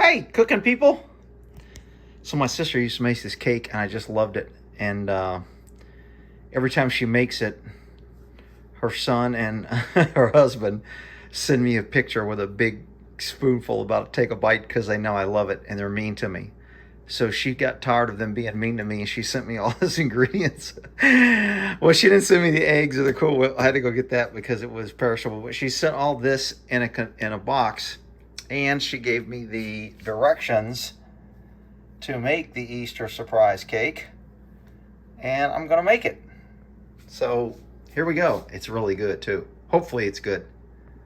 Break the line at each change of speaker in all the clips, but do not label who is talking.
Hey, cooking people. So my sister used to make this cake, and I just loved it. And every time she makes it, her son and her husband send me a picture with a big spoonful about to take a bite because they know I love it and they're mean to me. So she got tired of them being mean to me, and she sent me all those ingredients. Well, she didn't send me the eggs or the Cool Whip. I had to go get that because it was perishable. But she sent all this in a box, and she gave me the directions to make the Easter surprise cake. And I'm going to make it. So here we go. It's really good too. Hopefully it's good.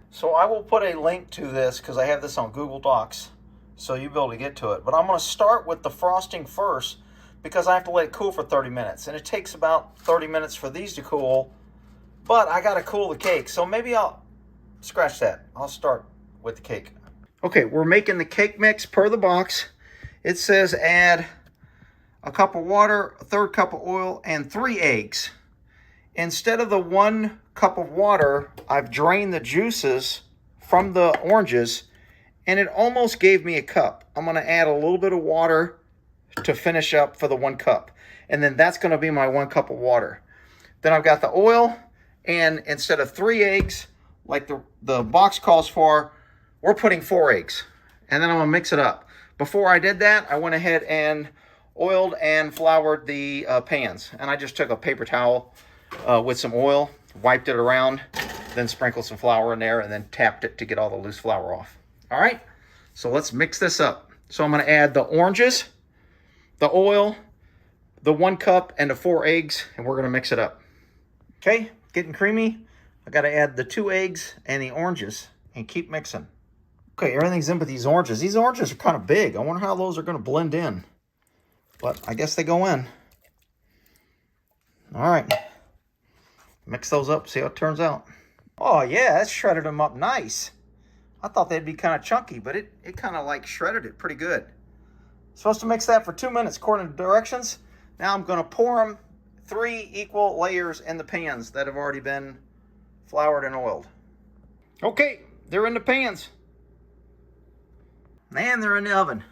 So I will put a link to this because I have this on Google Docs, so you'll be able to get to it. But I'm going to start with the frosting first because I have to let it cool for 30 minutes. And it takes about 30 minutes for these to cool. But I got to cool the cake. So maybe I'll scratch that. I'll start with the cake. Okay, we're making the cake mix per the box. It says add a cup of water, a third cup of oil, and 3 eggs. Instead of the 1 cup of water, I've drained the juices from the oranges, and it almost gave me a cup. I'm going to add a little bit of water to finish up for the 1 cup. And then that's going to be my 1 cup of water. Then I've got the oil, and instead of 3 eggs, like the box calls for, we're putting 4 eggs. And then I'm going to mix it up. Before I did that, I went ahead and oiled and floured the pans. And I just took a paper towel with some oil, wiped it around, then sprinkled some flour in there, and then tapped it to get all the loose flour off. All right, so let's mix this up. So I'm going to add the oranges, the oil, the 1 cup, and the 4 eggs, and we're going to mix it up. Okay, getting creamy. I got to add the 2 eggs and the oranges and keep mixing. Okay, everything's in but these oranges. These oranges are kind of big. I wonder how those are going to blend in. But I guess they go in. All right. Mix those up, see how it turns out. Oh, yeah, that shredded them up nice. I thought they'd be kind of chunky, but it kind of like shredded it pretty good. Supposed to mix that for 2 minutes according to directions. Now I'm going to pour them 3 equal layers in the pans that have already been floured and oiled. Okay, they're in the pans. And they're in the oven.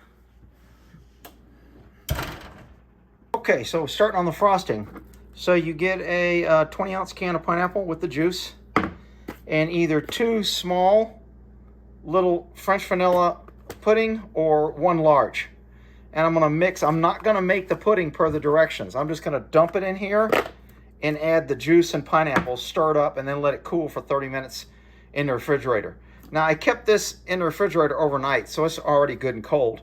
Okay, so starting on the frosting. So you get a 20-ounce can of pineapple with the juice and either 2 small little French vanilla pudding or 1 large. And I'm going to mix. I'm not going to make the pudding per the directions. I'm just going to dump it in here and add the juice and pineapple, stir it up, and then let it cool for 30 minutes in the refrigerator. Now, I kept this in the refrigerator overnight, so it's already good and cold.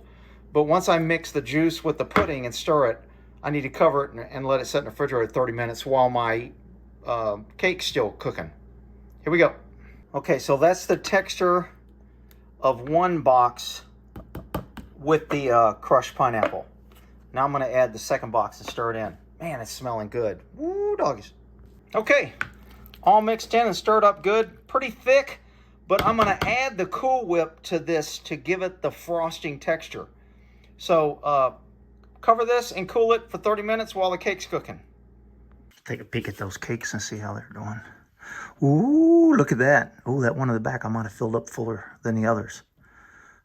But once I mix the juice with the pudding and stir it, I need to cover it and let it sit in the refrigerator 30 minutes while my cake's still cooking. Here we go. Okay, so that's the texture of 1 box with the crushed pineapple. Now I'm going to add the 2nd box and stir it in. Man, it's smelling good. Woo, doggies. Okay, all mixed in and stirred up good. Pretty thick, but I'm going to add the Cool Whip to this to give it the frosting texture. So, cover this and cool it for 30 minutes while the cake's cooking. Take a peek at those cakes and see how they're doing. Ooh, look at that. Ooh, that one in the back I might have filled up fuller than the others.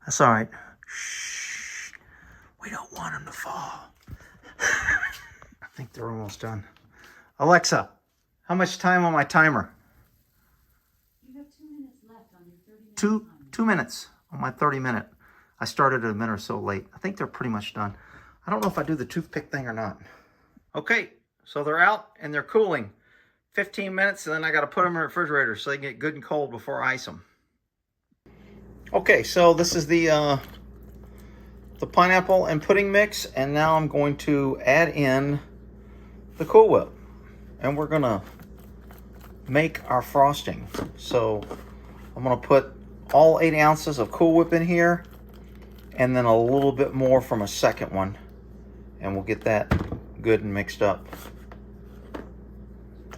That's all right. Shh. We don't want them to fall. I think they're almost done. Alexa, how much time on my timer?
You have 2 minutes left on your 30-minute timer.
2 minutes on my 30-minute. I started a minute or so late. I think they're pretty much done. I don't know if I do the toothpick thing or not. Okay, so they're out and they're cooling. 15 minutes, and then I got to put them in the refrigerator so they get good and cold before I ice them. Okay, so this is the pineapple and pudding mix, and now I'm going to add in the Cool Whip. And we're going to make our frosting. So I'm going to put all 8 ounces of Cool Whip in here, and then a little bit more from a second one. And we'll get that good and mixed up.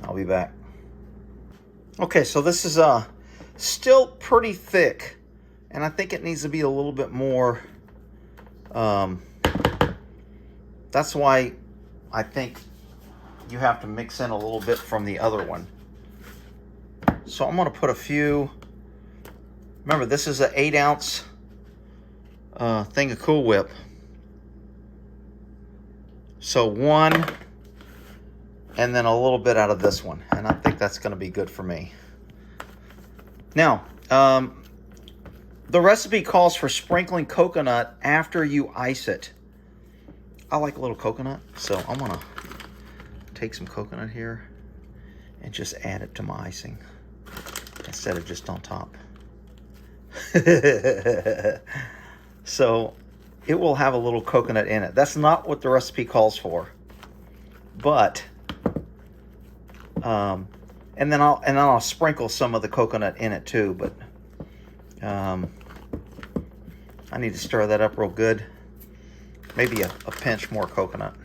I'll be back. Okay, so this is still pretty thick, and I think it needs to be a little bit more. That's why I think you have to mix in a little bit from the other one. So I'm going to put a few. Remember, this is an 8-ounce thing of Cool Whip. So one, and then a little bit out of this one. And I think that's going to be good for me. Now, the recipe calls for sprinkling coconut after you ice it. I like a little coconut, so I'm going to take some coconut here and just add it to my icing instead of just on top. So it will have a little coconut in it. That's not what the recipe calls for, but and then I'll sprinkle some of the coconut in it too. But I need to stir that up real good. Maybe a pinch more coconut.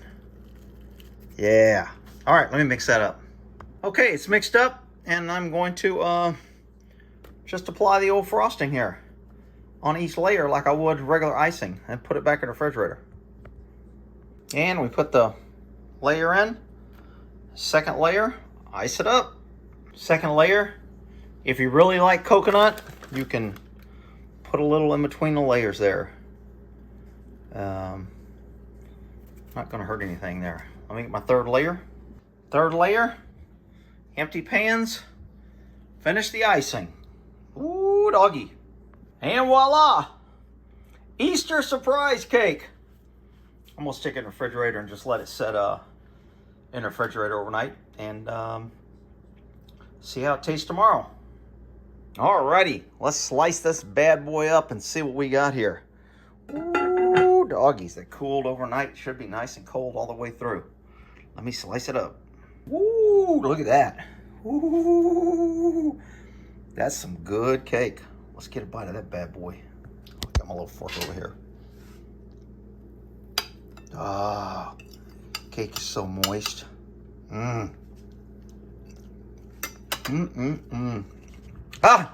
Yeah. All right, let me mix that up. Okay, it's mixed up, and I'm going to just apply the old frosting here on each layer like I would regular icing and put it back in the refrigerator. And we put the layer in. Second layer, ice it up. Second layer, if you really like coconut, you can put a little in between the layers there. Not gonna hurt anything there. Let me get my third layer. Third layer, empty pans, finish the icing. Ooh, doggy. And voila, Easter surprise cake. I'm gonna stick it in the refrigerator and just let it set in the refrigerator overnight and see how it tastes tomorrow. Alrighty, let's slice this bad boy up and see what we got here. Ooh, doggies, they cooled overnight. Should be nice and cold all the way through. Let me slice it up. Ooh, look at that. Ooh, that's some good cake. Let's get a bite of that bad boy. Got my little fork over here. Ah, cake is so moist. Mmm. Ah,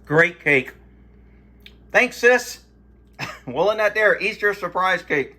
great cake. Thanks, sis. Well, in that there, Easter surprise cake.